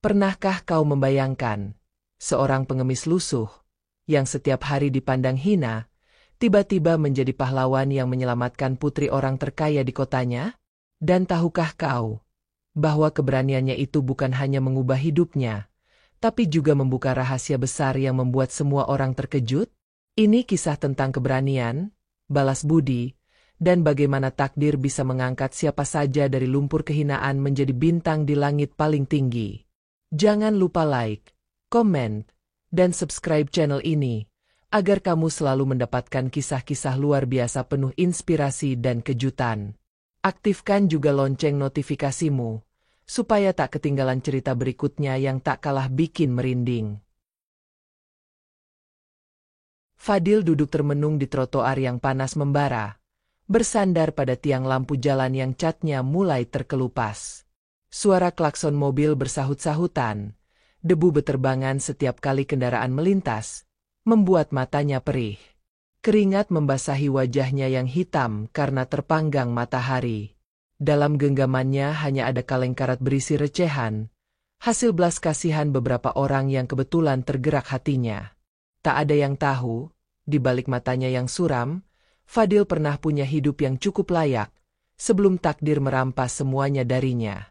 Pernahkah kau membayangkan seorang pengemis lusuh yang setiap hari dipandang hina, tiba-tiba menjadi pahlawan yang menyelamatkan putri orang terkaya di kotanya? Dan tahukah kau bahwa keberaniannya itu bukan hanya mengubah hidupnya, tapi juga membuka rahasia besar yang membuat semua orang terkejut? Ini kisah tentang keberanian, balas budi, dan bagaimana takdir bisa mengangkat siapa saja dari lumpur kehinaan menjadi bintang di langit paling tinggi. Jangan lupa like, komen, dan subscribe channel ini, agar kamu selalu mendapatkan kisah-kisah luar biasa penuh inspirasi dan kejutan. Aktifkan juga lonceng notifikasimu, supaya tak ketinggalan cerita berikutnya yang tak kalah bikin merinding. Fadil duduk termenung di trotoar yang panas membara, bersandar pada tiang lampu jalan yang catnya mulai terkelupas. Suara klakson mobil bersahut-sahutan, debu beterbangan setiap kali kendaraan melintas, membuat matanya perih. Keringat membasahi wajahnya yang hitam karena terpanggang matahari. Dalam genggamannya hanya ada kaleng karat berisi recehan, hasil belas kasihan beberapa orang yang kebetulan tergerak hatinya. Tak ada yang tahu, di balik matanya yang suram, Fadil pernah punya hidup yang cukup layak, sebelum takdir merampas semuanya darinya.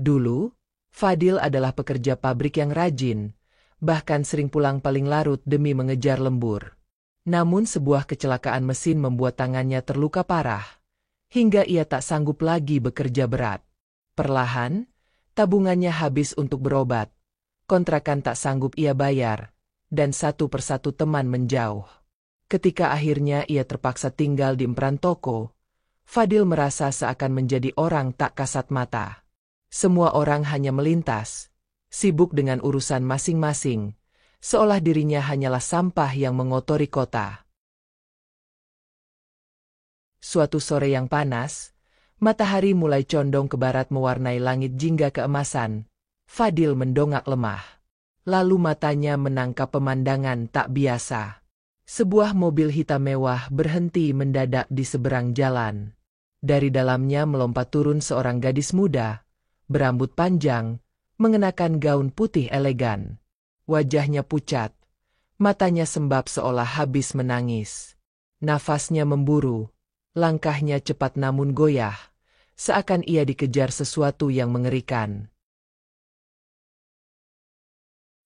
Dulu, Fadil adalah pekerja pabrik yang rajin, bahkan sering pulang paling larut demi mengejar lembur. Namun sebuah kecelakaan mesin membuat tangannya terluka parah, hingga ia tak sanggup lagi bekerja berat. Perlahan, tabungannya habis untuk berobat, kontrakan tak sanggup ia bayar, dan satu persatu teman menjauh. Ketika akhirnya ia terpaksa tinggal di emperan toko, Fadil merasa seakan menjadi orang tak kasat mata. Semua orang hanya melintas, sibuk dengan urusan masing-masing, seolah dirinya hanyalah sampah yang mengotori kota. Suatu sore yang panas, matahari mulai condong ke barat mewarnai langit jingga keemasan. Fadil mendongak lemah. Lalu matanya menangkap pemandangan tak biasa. Sebuah mobil hitam mewah berhenti mendadak di seberang jalan. Dari dalamnya melompat turun seorang gadis muda, berambut panjang, mengenakan gaun putih elegan. Wajahnya pucat, matanya sembab seolah habis menangis. Nafasnya memburu, langkahnya cepat namun goyah, seakan ia dikejar sesuatu yang mengerikan.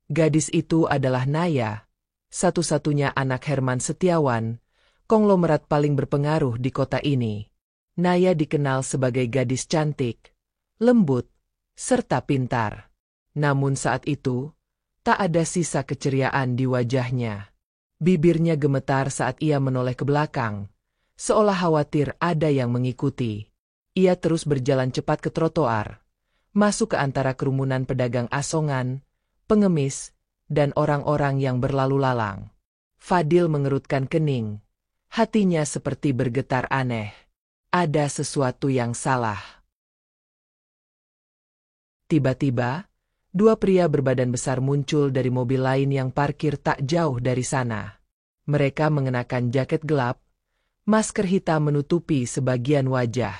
Gadis itu adalah Naya, satu-satunya anak Herman Setiawan, konglomerat paling berpengaruh di kota ini. Naya dikenal sebagai gadis cantik, lembut, serta pintar. Namun saat itu, tak ada sisa keceriaan di wajahnya. Bibirnya gemetar saat ia menoleh ke belakang, seolah khawatir ada yang mengikuti. Ia terus berjalan cepat ke trotoar, masuk ke antara kerumunan pedagang asongan, pengemis, dan orang-orang yang berlalu lalang. Fadil mengerutkan kening, hatinya seperti bergetar aneh. Ada sesuatu yang salah. Tiba-tiba, dua pria berbadan besar muncul dari mobil lain yang parkir tak jauh dari sana. Mereka mengenakan jaket gelap, masker hitam menutupi sebagian wajah.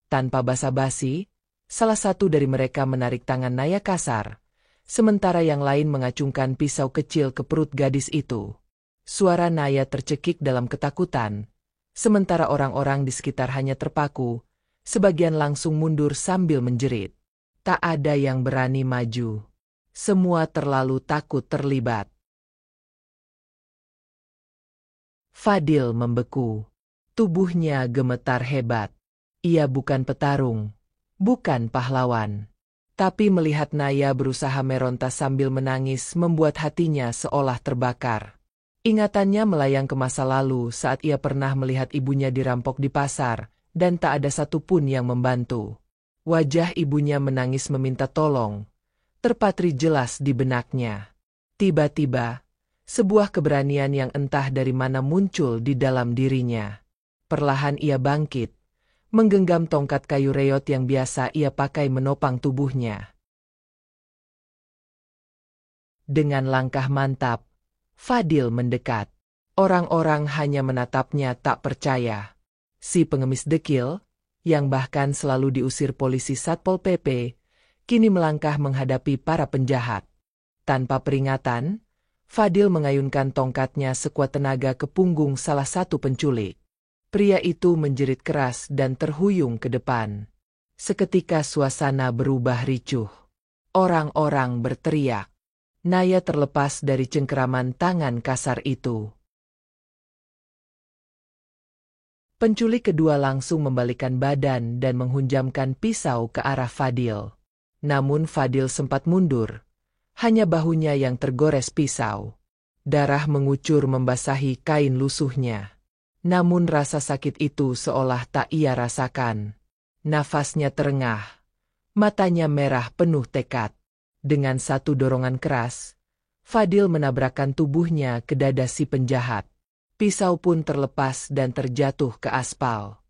Tanpa basa-basi, salah satu dari mereka menarik tangan Naya kasar, sementara yang lain mengacungkan pisau kecil ke perut gadis itu. Suara Naya tercekik dalam ketakutan, sementara orang-orang di sekitar hanya terpaku, sebagian langsung mundur sambil menjerit. Tak ada yang berani maju. Semua terlalu takut terlibat. Fadil membeku. Tubuhnya gemetar hebat. Ia bukan petarung, bukan pahlawan. Tapi melihat Naya berusaha meronta sambil menangis membuat hatinya seolah terbakar. Ingatannya melayang ke masa lalu saat ia pernah melihat ibunya dirampok di pasar, dan tak ada satupun yang membantu. Wajah ibunya menangis meminta tolong, terpatri jelas di benaknya. Tiba-tiba, sebuah keberanian yang entah dari mana muncul di dalam dirinya. Perlahan ia bangkit, menggenggam tongkat kayu reot yang biasa ia pakai menopang tubuhnya. Dengan langkah mantap, Fadil mendekat. Orang-orang hanya menatapnya tak percaya. Si pengemis dekil, yang bahkan selalu diusir polisi Satpol PP, kini melangkah menghadapi para penjahat. Tanpa peringatan, Fadil mengayunkan tongkatnya sekuat tenaga ke punggung salah satu penculik. Pria itu menjerit keras dan terhuyung ke depan. Seketika suasana berubah ricuh. Orang-orang berteriak. Naya terlepas dari cengkeraman tangan kasar itu. Penculik kedua langsung membalikkan badan dan menghunjamkan pisau ke arah Fadil. Namun Fadil sempat mundur. Hanya bahunya yang tergores pisau. Darah mengucur membasahi kain lusuhnya. Namun rasa sakit itu seolah tak ia rasakan. Nafasnya terengah. Matanya merah penuh tekad. Dengan satu dorongan keras, Fadil menabrakkan tubuhnya ke dada si penjahat. Pisau pun terlepas dan terjatuh ke aspal.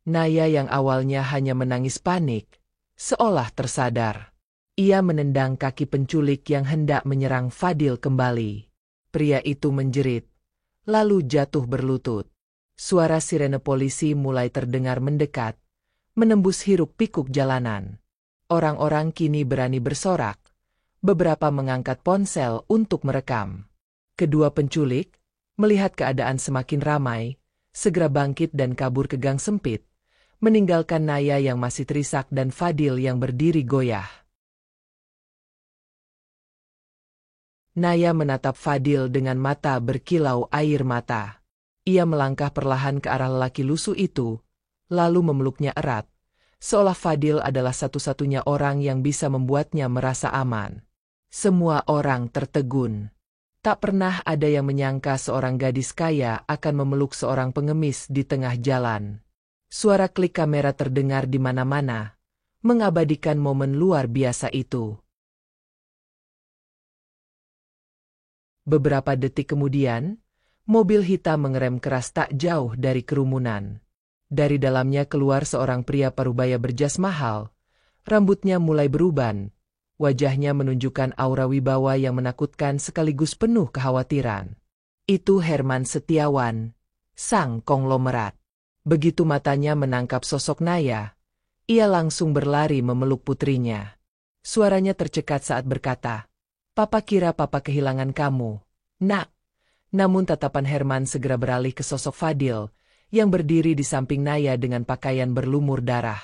Naya yang awalnya hanya menangis panik, seolah tersadar. Ia menendang kaki penculik yang hendak menyerang Fadil kembali. Pria itu menjerit, lalu jatuh berlutut. Suara sirene polisi mulai terdengar mendekat, menembus hiruk-pikuk jalanan. Orang-orang kini berani bersorak. Beberapa mengangkat ponsel untuk merekam. Kedua penculik, melihat keadaan semakin ramai, segera bangkit dan kabur ke gang sempit, meninggalkan Naya yang masih terisak dan Fadil yang berdiri goyah. Naya menatap Fadil dengan mata berkilau air mata. Ia melangkah perlahan ke arah lelaki lusuh itu, lalu memeluknya erat. Seolah Fadil adalah satu-satunya orang yang bisa membuatnya merasa aman. Semua orang tertegun. Tak pernah ada yang menyangka seorang gadis kaya akan memeluk seorang pengemis di tengah jalan. Suara klik kamera terdengar di mana-mana, mengabadikan momen luar biasa itu. Beberapa detik kemudian, mobil hitam mengerem keras tak jauh dari kerumunan. Dari dalamnya keluar seorang pria parubaya berjas mahal. Rambutnya mulai beruban. Wajahnya menunjukkan aura wibawa yang menakutkan sekaligus penuh kekhawatiran. Itu Herman Setiawan, sang konglomerat. Begitu matanya menangkap sosok Naya, ia langsung berlari memeluk putrinya. Suaranya tercekat saat berkata, "Papa kira papa kehilangan kamu, Nak." Namun tatapan Herman segera beralih ke sosok Fadil, yang berdiri di samping Naya dengan pakaian berlumur darah.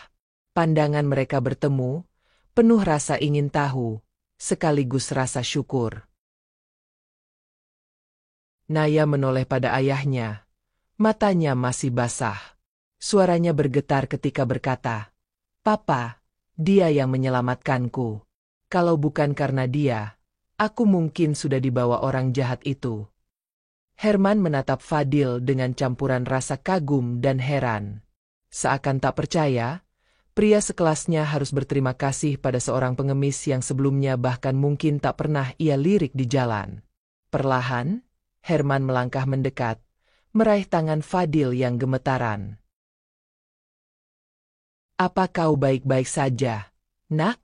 Pandangan mereka bertemu, penuh rasa ingin tahu, sekaligus rasa syukur. Naya menoleh pada ayahnya. Matanya masih basah. Suaranya bergetar ketika berkata, "Papa, dia yang menyelamatkanku. Kalau bukan karena dia, aku mungkin sudah dibawa orang jahat itu." Herman menatap Fadil dengan campuran rasa kagum dan heran. Seakan tak percaya, pria sekelasnya harus berterima kasih pada seorang pengemis yang sebelumnya bahkan mungkin tak pernah ia lirik di jalan. Perlahan, Herman melangkah mendekat, meraih tangan Fadil yang gemetaran. "Apa kau baik-baik saja, Nak?"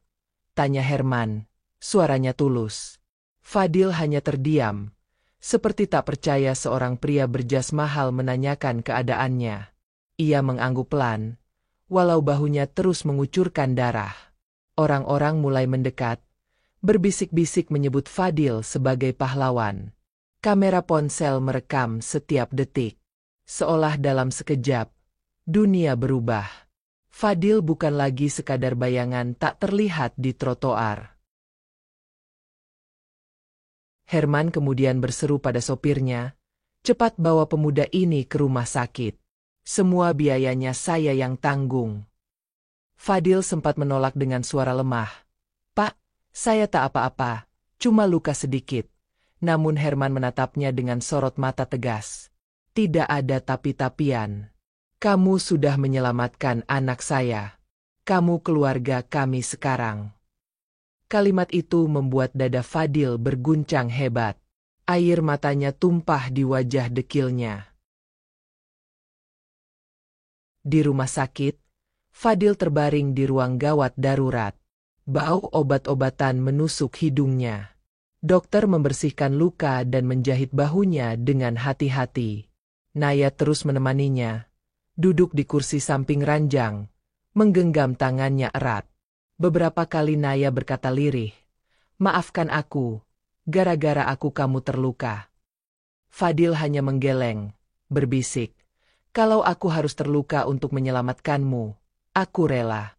tanya Herman, suaranya tulus. Fadil hanya terdiam. Seperti tak percaya seorang pria berjas mahal menanyakan keadaannya. Ia mengangguk pelan, walau bahunya terus mengucurkan darah. Orang-orang mulai mendekat, berbisik-bisik menyebut Fadil sebagai pahlawan. Kamera ponsel merekam setiap detik. Seolah dalam sekejap, dunia berubah. Fadil bukan lagi sekadar bayangan tak terlihat di trotoar. Herman kemudian berseru pada sopirnya, "Cepat bawa pemuda ini ke rumah sakit. Semua biayanya saya yang tanggung." Fadil sempat menolak dengan suara lemah, "Pak, saya tak apa-apa, cuma luka sedikit." Namun Herman menatapnya dengan sorot mata tegas. "Tidak ada tapi-tapian. Kamu sudah menyelamatkan anak saya. Kamu keluarga kami sekarang." Kalimat itu membuat dada Fadil berguncang hebat. Air matanya tumpah di wajah dekilnya. Di rumah sakit, Fadil terbaring di ruang gawat darurat. Bau obat-obatan menusuk hidungnya. Dokter membersihkan luka dan menjahit bahunya dengan hati-hati. Naya terus menemaninya, duduk di kursi samping ranjang, menggenggam tangannya erat. Beberapa kali Naya berkata lirih, "Maafkan aku, gara-gara aku kamu terluka." Fadil hanya menggeleng, berbisik, "Kalau aku harus terluka untuk menyelamatkanmu, aku rela."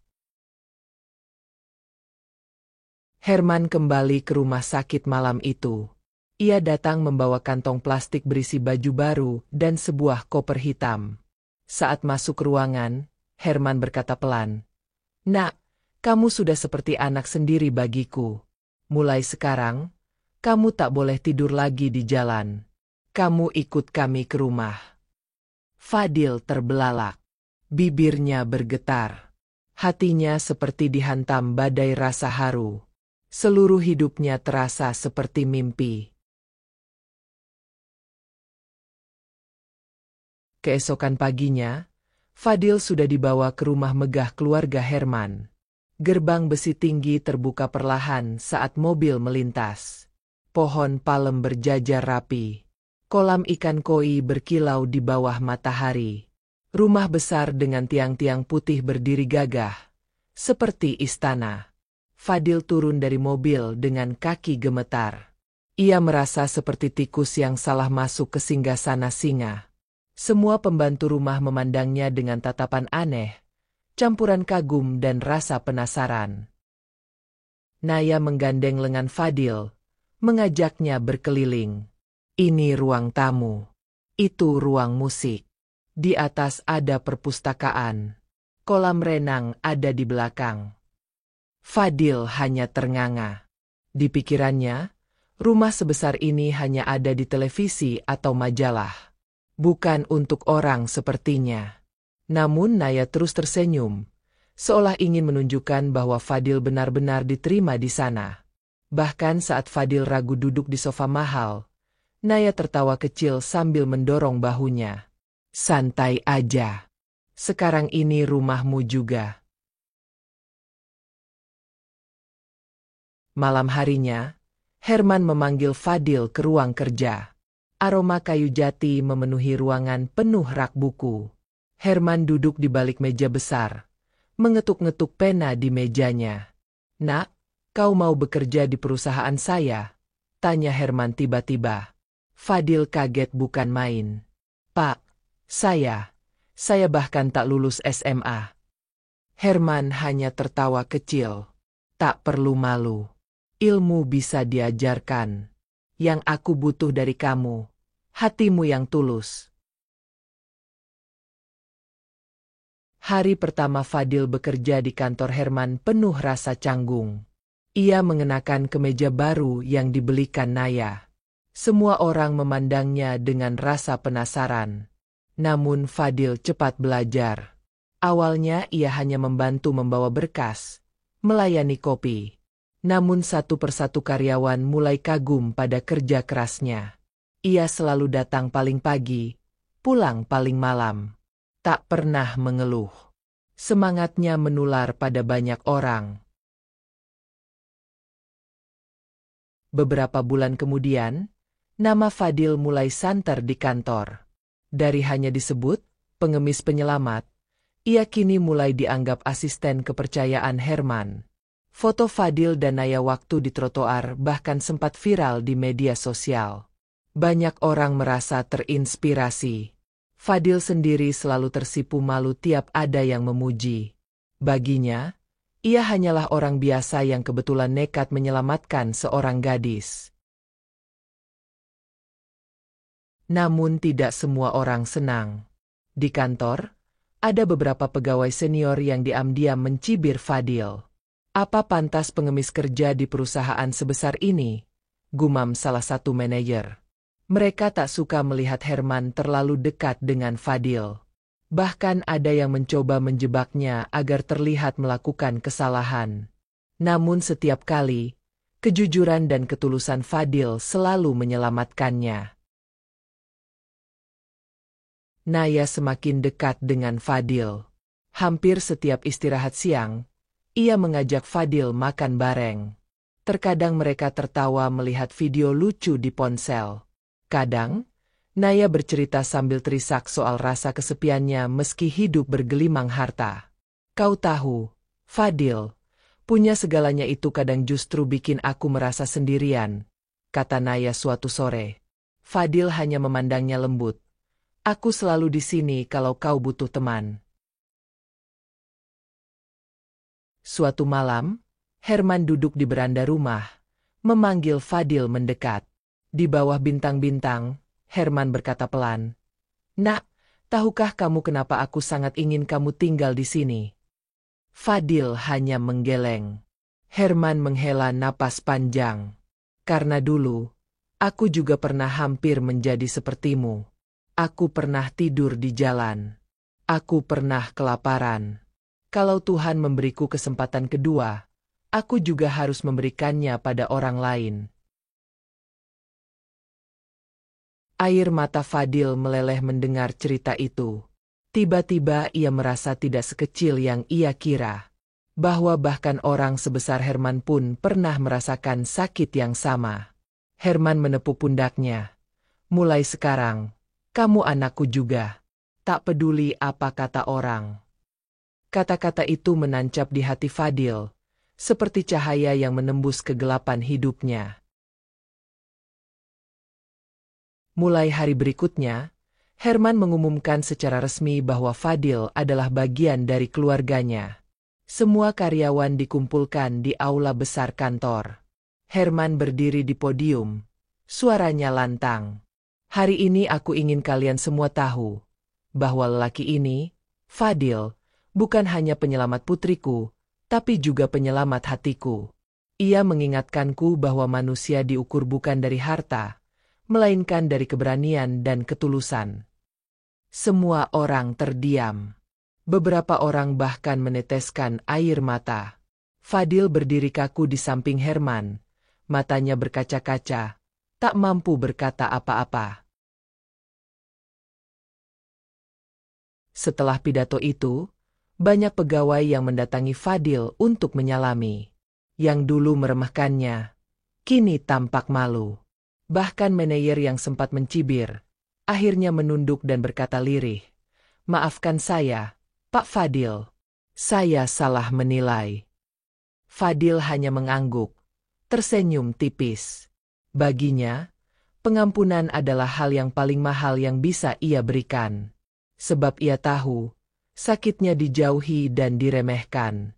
Herman kembali ke rumah sakit malam itu. Ia datang membawa kantong plastik berisi baju baru dan sebuah koper hitam. Saat masuk ruangan, Herman berkata pelan, "Nak, kamu sudah seperti anak sendiri bagiku. Mulai sekarang, kamu tak boleh tidur lagi di jalan. Kamu ikut kami ke rumah." Fadil terbelalak. Bibirnya bergetar. Hatinya seperti dihantam badai rasa haru. Seluruh hidupnya terasa seperti mimpi. Keesokan paginya, Fadil sudah dibawa ke rumah megah keluarga Herman. Gerbang besi tinggi terbuka perlahan saat mobil melintas. Pohon palem berjajar rapi. Kolam ikan koi berkilau di bawah matahari. Rumah besar dengan tiang-tiang putih berdiri gagah, seperti istana. Fadil turun dari mobil dengan kaki gemetar. Ia merasa seperti tikus yang salah masuk ke singgasana singa. Semua pembantu rumah memandangnya dengan tatapan aneh, campuran kagum dan rasa penasaran. Naya menggandeng lengan Fadil, mengajaknya berkeliling. "Ini ruang tamu. Itu ruang musik. Di atas ada perpustakaan. Kolam renang ada di belakang." Fadil hanya ternganga. Di pikirannya, rumah sebesar ini hanya ada di televisi atau majalah. Bukan untuk orang sepertinya. Namun Naya terus tersenyum, seolah ingin menunjukkan bahwa Fadil benar-benar diterima di sana. Bahkan saat Fadil ragu duduk di sofa mahal, Naya tertawa kecil sambil mendorong bahunya. "Santai aja. Sekarang ini rumahmu juga." Malam harinya, Herman memanggil Fadil ke ruang kerja. Aroma kayu jati memenuhi ruangan penuh rak buku. Herman duduk di balik meja besar, mengetuk-ngetuk pena di mejanya. "Nak, kau mau bekerja di perusahaan saya?" tanya Herman tiba-tiba. Fadil kaget bukan main. "Pak, saya bahkan tak lulus SMA." Herman hanya tertawa kecil. "Tak perlu malu. Ilmu bisa diajarkan. Yang aku butuh dari kamu, hatimu yang tulus." Hari pertama Fadil bekerja di kantor Herman penuh rasa canggung. Ia mengenakan kemeja baru yang dibelikan Naya. Semua orang memandangnya dengan rasa penasaran. Namun Fadil cepat belajar. Awalnya ia hanya membantu membawa berkas, melayani kopi. Namun satu persatu karyawan mulai kagum pada kerja kerasnya. Ia selalu datang paling pagi, pulang paling malam. Tak pernah mengeluh. Semangatnya menular pada banyak orang. Beberapa bulan kemudian, nama Fadil mulai santer di kantor. Dari hanya disebut pengemis penyelamat, ia kini mulai dianggap asisten kepercayaan Herman. Foto Fadil dan Naya waktu di trotoar bahkan sempat viral di media sosial. Banyak orang merasa terinspirasi. Fadil sendiri selalu tersipu malu tiap ada yang memuji. Baginya, ia hanyalah orang biasa yang kebetulan nekat menyelamatkan seorang gadis. Namun tidak semua orang senang. Di kantor, ada beberapa pegawai senior yang diam-diam mencibir Fadil. "Apa pantas pengemis kerja di perusahaan sebesar ini?" gumam salah satu manajer. Mereka tak suka melihat Herman terlalu dekat dengan Fadil. Bahkan ada yang mencoba menjebaknya agar terlihat melakukan kesalahan. Namun setiap kali, kejujuran dan ketulusan Fadil selalu menyelamatkannya. Naya semakin dekat dengan Fadil. Hampir setiap istirahat siang, ia mengajak Fadil makan bareng. Terkadang mereka tertawa melihat video lucu di ponsel. Kadang, Naya bercerita sambil terisak soal rasa kesepiannya meski hidup bergelimang harta. Kau tahu, Fadil, punya segalanya itu kadang justru bikin aku merasa sendirian, kata Naya suatu sore. Fadil hanya memandangnya lembut. Aku selalu di sini kalau kau butuh teman. Suatu malam, Herman duduk di beranda rumah, memanggil Fadil mendekat. Di bawah bintang-bintang, Herman berkata pelan, "Nak, tahukah kamu kenapa aku sangat ingin kamu tinggal di sini?" Fadil hanya menggeleng. Herman menghela napas panjang. Karena dulu, aku juga pernah hampir menjadi sepertimu. Aku pernah tidur di jalan. Aku pernah kelaparan. Kalau Tuhan memberiku kesempatan kedua, aku juga harus memberikannya pada orang lain. Air mata Fadil meleleh mendengar cerita itu. Tiba-tiba ia merasa tidak sekecil yang ia kira. Bahwa bahkan orang sebesar Herman pun pernah merasakan sakit yang sama. Herman menepuk pundaknya. "Mulai sekarang, kamu anakku juga. Tak peduli apa kata orang." Kata-kata itu menancap di hati Fadil, seperti cahaya yang menembus kegelapan hidupnya. Mulai hari berikutnya, Herman mengumumkan secara resmi bahwa Fadil adalah bagian dari keluarganya. Semua karyawan dikumpulkan di aula besar kantor. Herman berdiri di podium. Suaranya lantang. "Hari ini aku ingin kalian semua tahu bahwa lelaki ini, Fadil, bukan hanya penyelamat putriku, tapi juga penyelamat hatiku. Ia mengingatkanku bahwa manusia diukur bukan dari harta, melainkan dari keberanian dan ketulusan." Semua orang terdiam. Beberapa orang bahkan meneteskan air mata. Fadil berdiri kaku di samping Herman, matanya berkaca-kaca, tak mampu berkata apa-apa. Setelah pidato itu, banyak pegawai yang mendatangi Fadil untuk menyalami. Yang dulu meremehkannya, kini tampak malu. Bahkan manajer yang sempat mencibir, akhirnya menunduk dan berkata lirih, "Maafkan saya, Pak Fadil. Saya salah menilai." Fadil hanya mengangguk, tersenyum tipis. Baginya, pengampunan adalah hal yang paling mahal yang bisa ia berikan. Sebab ia tahu, sakitnya dijauhi dan diremehkan.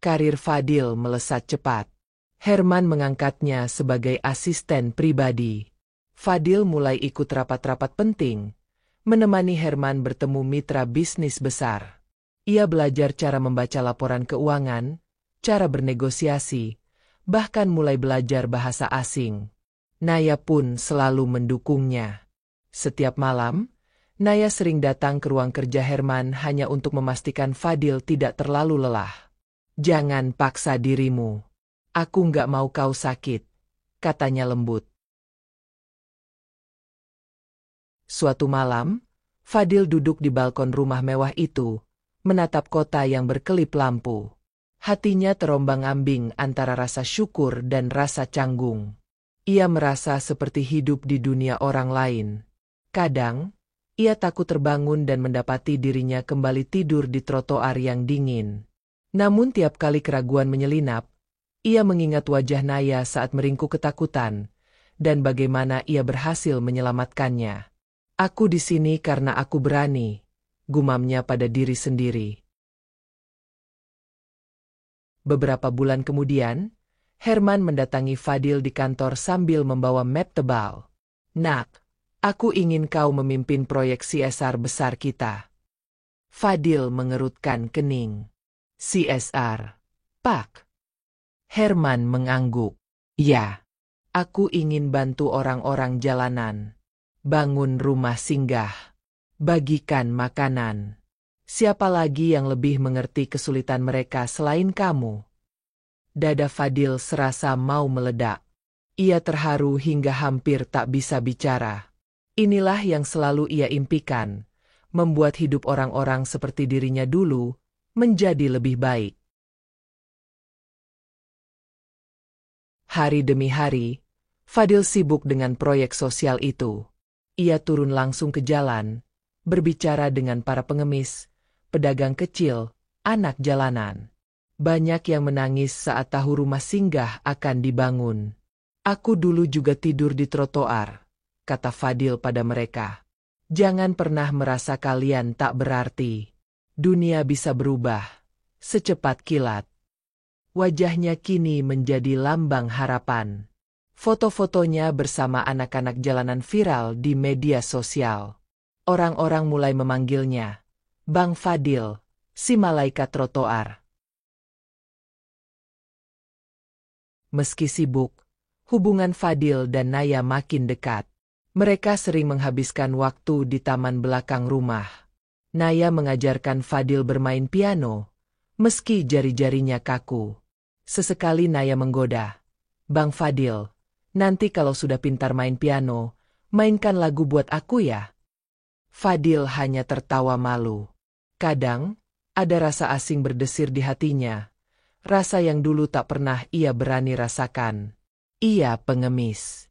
Karir Fadil melesat cepat. Herman mengangkatnya sebagai asisten pribadi. Fadil mulai ikut rapat-rapat penting, menemani Herman bertemu mitra bisnis besar. Ia belajar cara membaca laporan keuangan, cara bernegosiasi, bahkan mulai belajar bahasa asing. Naya pun selalu mendukungnya. Setiap malam, Naya sering datang ke ruang kerja Herman hanya untuk memastikan Fadil tidak terlalu lelah. "Jangan paksa dirimu. Aku nggak mau kau sakit," katanya lembut. Suatu malam, Fadil duduk di balkon rumah mewah itu, menatap kota yang berkelip lampu. Hatinya terombang-ambing antara rasa syukur dan rasa canggung. Ia merasa seperti hidup di dunia orang lain. Kadang, ia takut terbangun dan mendapati dirinya kembali tidur di trotoar yang dingin. Namun tiap kali keraguan menyelinap, ia mengingat wajah Naya saat meringkuk ketakutan, dan bagaimana ia berhasil menyelamatkannya. "Aku di sini karena aku berani," gumamnya pada diri sendiri. Beberapa bulan kemudian, Herman mendatangi Fadil di kantor sambil membawa map tebal. "Nak, aku ingin kau memimpin proyek CSR besar kita." Fadil mengerutkan kening. "CSR, Pak?" Herman mengangguk. "Ya, aku ingin bantu orang-orang jalanan. Bangun rumah singgah. Bagikan makanan. Siapa lagi yang lebih mengerti kesulitan mereka selain kamu?" Dada Fadil serasa mau meledak. Ia terharu hingga hampir tak bisa bicara. Inilah yang selalu ia impikan, membuat hidup orang-orang seperti dirinya dulu menjadi lebih baik. Hari demi hari, Fadil sibuk dengan proyek sosial itu. Ia turun langsung ke jalan, berbicara dengan para pengemis, pedagang kecil, anak jalanan. Banyak yang menangis saat tahu rumah singgah akan dibangun. Aku dulu juga tidur di trotoar, kata Fadil pada mereka. Jangan pernah merasa kalian tak berarti. Dunia bisa berubah secepat kilat. Wajahnya kini menjadi lambang harapan. Foto-fotonya bersama anak-anak jalanan viral di media sosial. Orang-orang mulai memanggilnya Bang Fadil, si malaikat trotoar. Meski sibuk, hubungan Fadil dan Naya makin dekat. Mereka sering menghabiskan waktu di taman belakang rumah. Naya mengajarkan Fadil bermain piano, meski jari-jarinya kaku. Sesekali Naya menggoda, Bang Fadil, nanti kalau sudah pintar main piano, mainkan lagu buat aku ya. Fadil hanya tertawa malu. Kadang, ada rasa asing berdesir di hatinya. Rasa yang dulu tak pernah ia berani rasakan. Ia pengemis.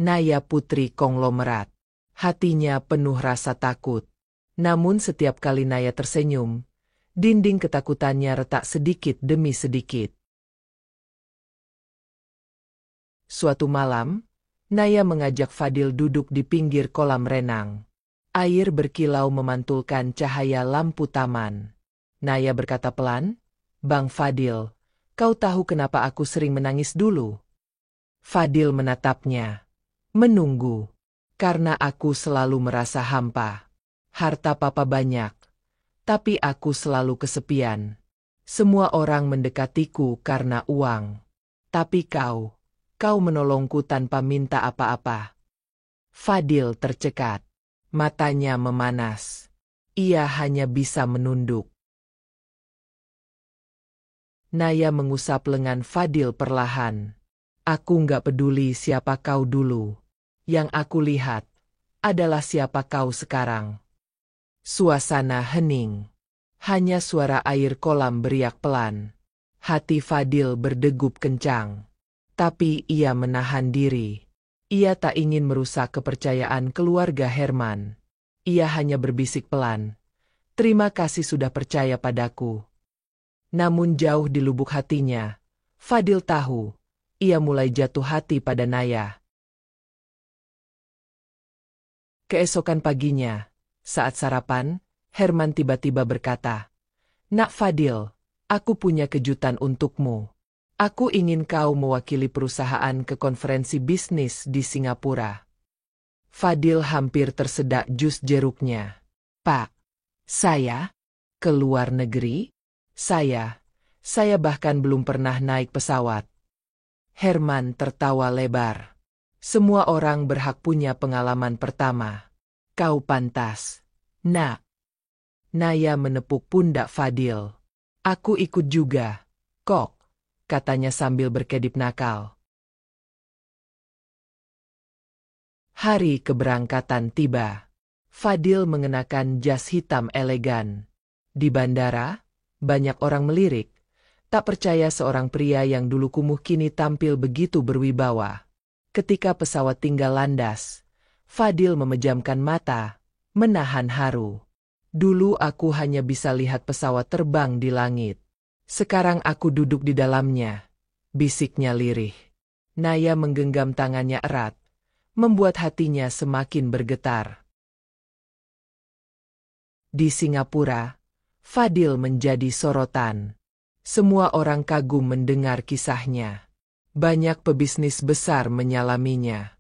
Naya putri konglomerat. Hatinya penuh rasa takut. Namun setiap kali Naya tersenyum, dinding ketakutannya retak sedikit demi sedikit. Suatu malam, Naya mengajak Fadil duduk di pinggir kolam renang. Air berkilau memantulkan cahaya lampu taman. Naya berkata pelan, Bang Fadil, kau tahu kenapa aku sering menangis dulu? Fadil menatapnya. Menunggu. Karena aku selalu merasa hampa. Harta papa banyak. Tapi aku selalu kesepian. Semua orang mendekatiku karena uang. Tapi kau menolongku tanpa minta apa-apa. Fadil tercekat. Matanya memanas. Ia hanya bisa menunduk. Naya mengusap lengan Fadil perlahan. Aku nggak peduli siapa kau dulu. Yang aku lihat adalah siapa kau sekarang. Suasana hening. Hanya suara air kolam beriak pelan. Hati Fadil berdegup kencang. Tapi ia menahan diri. Ia tak ingin merusak kepercayaan keluarga Herman. Ia hanya berbisik pelan. Terima kasih sudah percaya padaku. Namun jauh di lubuk hatinya, Fadil tahu, ia mulai jatuh hati pada Naya. Keesokan paginya, saat sarapan, Herman tiba-tiba berkata, Nak Fadil, aku punya kejutan untukmu. Aku ingin kau mewakili perusahaan ke konferensi bisnis di Singapura. Fadil hampir tersedak jus jeruknya. Pak, saya? Ke luar negeri? Saya bahkan belum pernah naik pesawat. Herman tertawa lebar. Semua orang berhak punya pengalaman pertama. Kau pantas. Nak. Naya menepuk pundak Fadil. Aku ikut juga, kok, katanya sambil berkedip nakal. Hari keberangkatan tiba. Fadil mengenakan jas hitam elegan. Di bandara, banyak orang melirik. Tak percaya seorang pria yang dulu kumuh kini tampil begitu berwibawa. Ketika pesawat tinggal landas, Fadil memejamkan mata, menahan haru. Dulu aku hanya bisa lihat pesawat terbang di langit. Sekarang aku duduk di dalamnya, bisiknya lirih. Naya menggenggam tangannya erat, membuat hatinya semakin bergetar. Di Singapura, Fadil menjadi sorotan. Semua orang kagum mendengar kisahnya. Banyak pebisnis besar menyalaminya.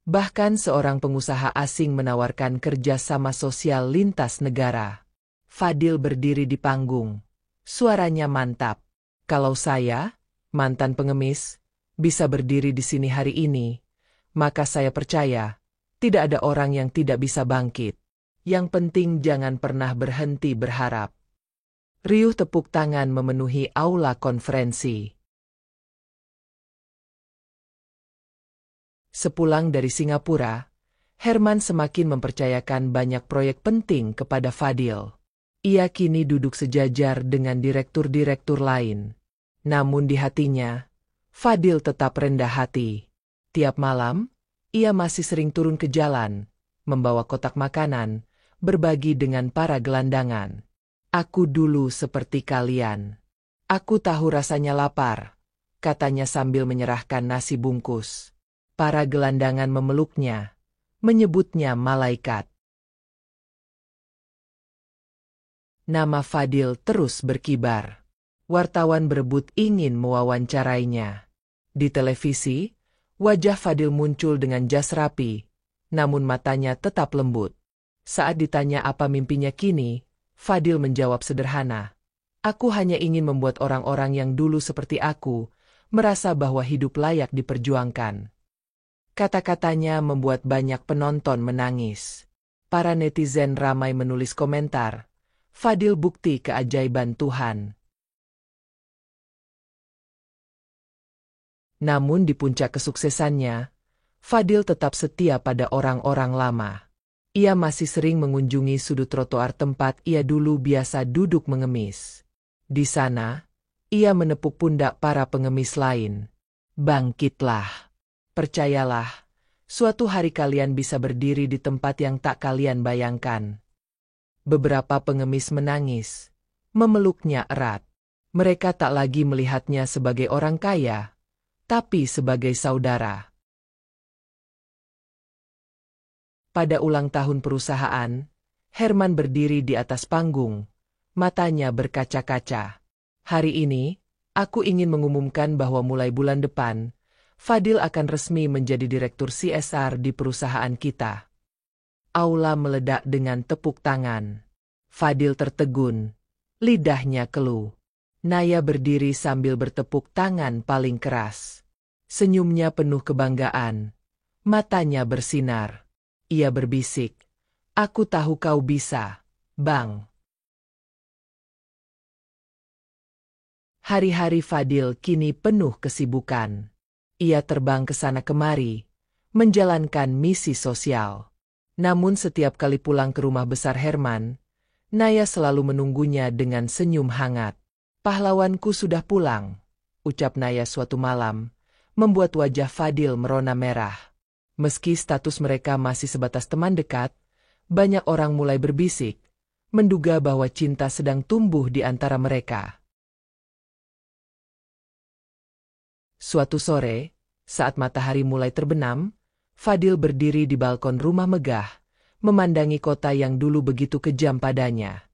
Bahkan seorang pengusaha asing menawarkan kerjasama sosial lintas negara. Fadil berdiri di panggung. Suaranya mantap. Kalau saya, mantan pengemis, bisa berdiri di sini hari ini, maka saya percaya, tidak ada orang yang tidak bisa bangkit. Yang penting jangan pernah berhenti berharap. Riuh tepuk tangan memenuhi aula konferensi. Sepulang dari Singapura, Herman semakin mempercayakan banyak proyek penting kepada Fadil. Ia kini duduk sejajar dengan direktur-direktur lain. Namun di hatinya, Fadil tetap rendah hati. Tiap malam, ia masih sering turun ke jalan, membawa kotak makanan, berbagi dengan para gelandangan. Aku dulu seperti kalian. Aku tahu rasanya lapar, katanya sambil menyerahkan nasi bungkus. Para gelandangan memeluknya, menyebutnya malaikat. Nama Fadil terus berkibar. Wartawan berebut ingin mewawancarainya. Di televisi, wajah Fadil muncul dengan jas rapi, namun matanya tetap lembut. Saat ditanya apa mimpinya kini, Fadil menjawab sederhana, "Aku hanya ingin membuat orang-orang yang dulu seperti aku merasa bahwa hidup layak diperjuangkan." Kata-katanya membuat banyak penonton menangis. Para netizen ramai menulis komentar, "Fadil bukti keajaiban Tuhan." Namun di puncak kesuksesannya, Fadil tetap setia pada orang-orang lama. Ia masih sering mengunjungi sudut trotoar tempat ia dulu biasa duduk mengemis. Di sana, ia menepuk pundak para pengemis lain. "Bangkitlah. Percayalah, suatu hari kalian bisa berdiri di tempat yang tak kalian bayangkan." Beberapa pengemis menangis, memeluknya erat. Mereka tak lagi melihatnya sebagai orang kaya, tapi sebagai saudara. Pada ulang tahun perusahaan, Herman berdiri di atas panggung, matanya berkaca-kaca. "Hari ini, aku ingin mengumumkan bahwa mulai bulan depan, Fadil akan resmi menjadi direktur CSR di perusahaan kita." Aula meledak dengan tepuk tangan. Fadil tertegun, lidahnya keluh. Naya berdiri sambil bertepuk tangan paling keras. Senyumnya penuh kebanggaan. Matanya bersinar. Ia berbisik, "Aku tahu kau bisa, Bang." Hari-hari Fadil kini penuh kesibukan. Ia terbang ke sana kemari, menjalankan misi sosial. Namun setiap kali pulang ke rumah besar Herman, Naya selalu menunggunya dengan senyum hangat. "Pahlawanku sudah pulang," ucap Naya suatu malam, membuat wajah Fadil merona merah. Meski status mereka masih sebatas teman dekat, banyak orang mulai berbisik, menduga bahwa cinta sedang tumbuh di antara mereka. Suatu sore, saat matahari mulai terbenam, Fadil berdiri di balkon rumah megah, memandangi kota yang dulu begitu kejam padanya.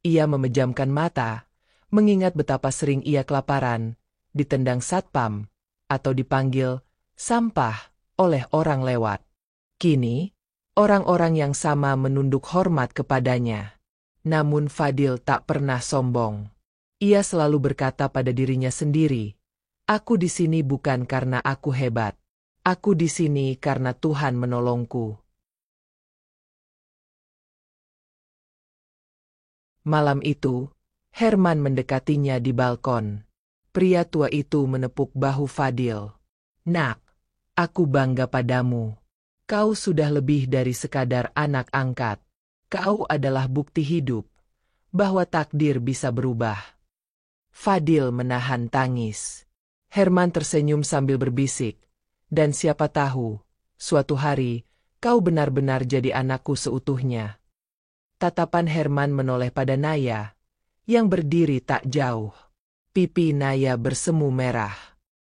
Ia memejamkan mata, mengingat betapa sering ia kelaparan, ditendang satpam, atau dipanggil sampah oleh orang lewat. Kini, orang-orang yang sama menunduk hormat kepadanya. Namun Fadil tak pernah sombong. Ia selalu berkata pada dirinya sendiri, "Aku di sini bukan karena aku hebat. Aku di sini karena Tuhan menolongku." Malam itu, Herman mendekatinya di balkon. Pria tua itu menepuk bahu Fadil. "Nak, aku bangga padamu. Kau sudah lebih dari sekadar anak angkat. Kau adalah bukti hidup bahwa takdir bisa berubah." Fadil menahan tangis. Herman tersenyum sambil berbisik, "Dan siapa tahu, suatu hari, kau benar-benar jadi anakku seutuhnya." Tatapan Herman menoleh pada Naya, yang berdiri tak jauh. Pipi Naya bersemu merah.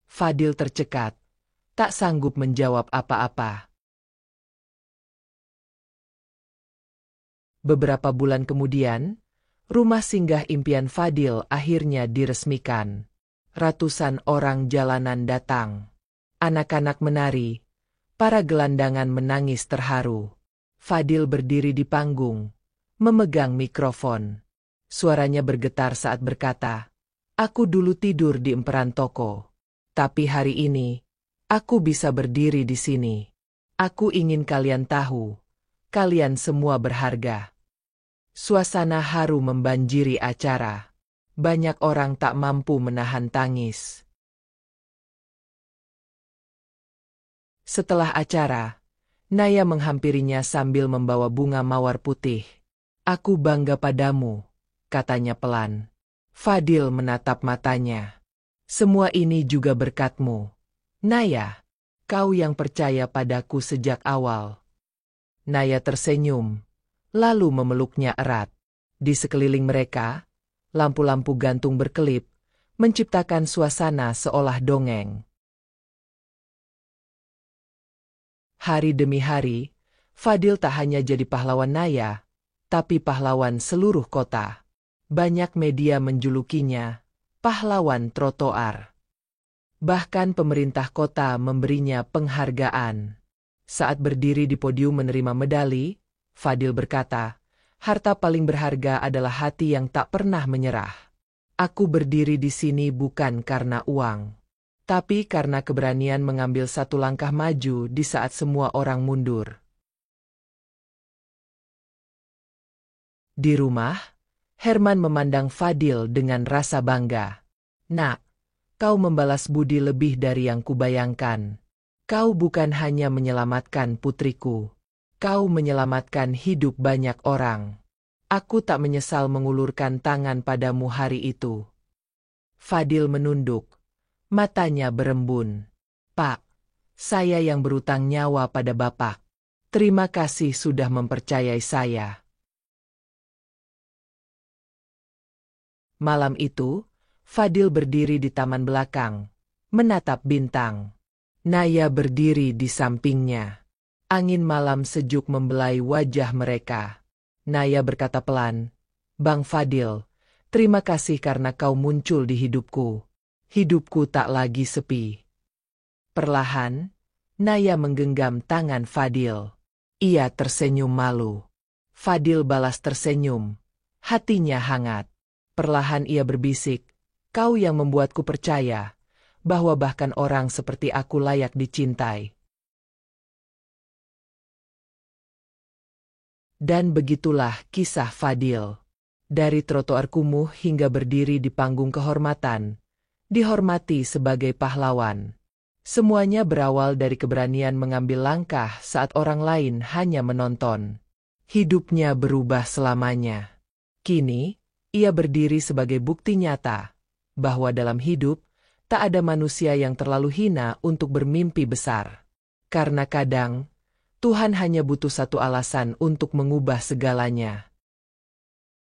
Fadil tercekat, tak sanggup menjawab apa-apa. Beberapa bulan kemudian, rumah singgah impian Fadil akhirnya diresmikan. Ratusan orang jalanan datang. Anak-anak menari, para gelandangan menangis terharu. Fadil berdiri di panggung, memegang mikrofon. Suaranya bergetar saat berkata, "Aku dulu tidur di emperan toko. Tapi hari ini, aku bisa berdiri di sini. Aku ingin kalian tahu, kalian semua berharga." Suasana haru membanjiri acara. Banyak orang tak mampu menahan tangis. Setelah acara, Naya menghampirinya sambil membawa bunga mawar putih. "Aku bangga padamu," katanya pelan. Fadil menatap matanya. "Semua ini juga berkatmu, Naya." Kau yang percaya padaku sejak awal. Naya tersenyum, lalu memeluknya erat. Di sekeliling mereka, lampu-lampu gantung berkelip, menciptakan suasana seolah dongeng. Hari demi hari, Fadil tak hanya jadi pahlawan Naya, tapi pahlawan seluruh kota. Banyak media menjulukinya pahlawan trotoar. Bahkan pemerintah kota memberinya penghargaan. Saat berdiri di podium menerima medali, Fadil berkata, "Harta paling berharga adalah hati yang tak pernah menyerah. Aku berdiri di sini bukan karena uang, tapi karena keberanian mengambil satu langkah maju di saat semua orang mundur." Di rumah, Herman memandang Fadil dengan rasa bangga. "Nak, kau membalas budi lebih dari yang kubayangkan. Kau bukan hanya menyelamatkan putriku. Kau menyelamatkan hidup banyak orang. Aku tak menyesal mengulurkan tangan padamu hari itu." Fadil menunduk. Matanya berembun. "Pak, saya yang berutang nyawa pada Bapak. Terima kasih sudah mempercayai saya." Malam itu, Fadil berdiri di taman belakang, menatap bintang. Naya berdiri di sampingnya. Angin malam sejuk membelai wajah mereka. Naya berkata pelan, "Bang Fadil, terima kasih karena kau muncul di hidupku. Hidupku tak lagi sepi." Perlahan, Naya menggenggam tangan Fadil. Ia tersenyum malu. Fadil balas tersenyum. Hatinya hangat. Perlahan ia berbisik, "Kau yang membuatku percaya bahwa bahkan orang seperti aku layak dicintai." Dan begitulah kisah Fadil. Dari trotoar kumuh hingga berdiri di panggung kehormatan, dihormati sebagai pahlawan. Semuanya berawal dari keberanian mengambil langkah saat orang lain hanya menonton. Hidupnya berubah selamanya. Kini, ia berdiri sebagai bukti nyata bahwa dalam hidup tak ada manusia yang terlalu hina untuk bermimpi besar. Karena kadang Tuhan hanya butuh satu alasan untuk mengubah segalanya.